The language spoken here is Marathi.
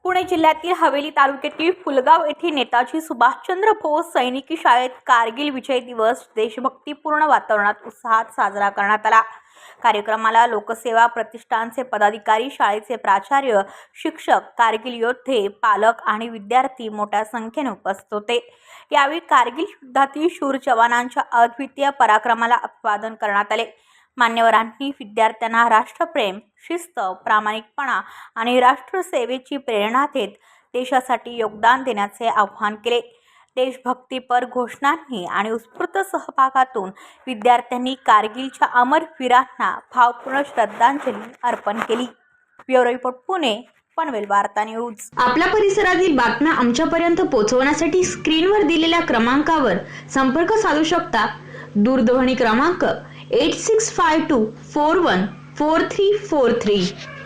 पुणे जिल्ह्यातील हवेली तालुक्यातील फुलगाव येथे नेताजी सुभाषचंद्र बोस सैनिकी शाळेत कारगिल विजय दिवस देशभक्तीपूर्ण वातावरणात उत्साहात साजरा करण्यात आला। कार्यक्रमाला लोकसेवा प्रतिष्ठानचे पदाधिकारी, शाळेचे प्राचार्य, शिक्षक, कारगिल योद्धे, पालक आणि विद्यार्थी मोठ्या संख्येने उपस्थित होते। यावेळी कारगिल युद्धातील शूर जवानांच्या अद्वितीय पराक्रमाला अभिवादन करण्यात आले। मान्यवरांनी विद्यार्थ्यांना राष्ट्रप्रेम, शिस्त, प्रामाणिकपणा आणि राष्ट्रसेवेची प्रेरणा देत देशासाठी योगदान देण्याचे आवाहन केले। देशभक्तीपर घोषणांनी आणि उत्स्फूर्त सहभागातून विद्यार्थ्यांनी कारगिलच्या अमर वीरांना भावपूर्ण श्रद्धांजली अर्पण केली। ब्युरो रिपोर्ट, पुणे, पनवेल वार्ता न्यूज। आपल्या परिसरातील बातम्या आमच्यापर्यंत पोहोचवण्यासाठी स्क्रीनवर दिलेल्या क्रमांकावर संपर्क साधू शकता। दूरध्वनी क्रमांक 8652414343।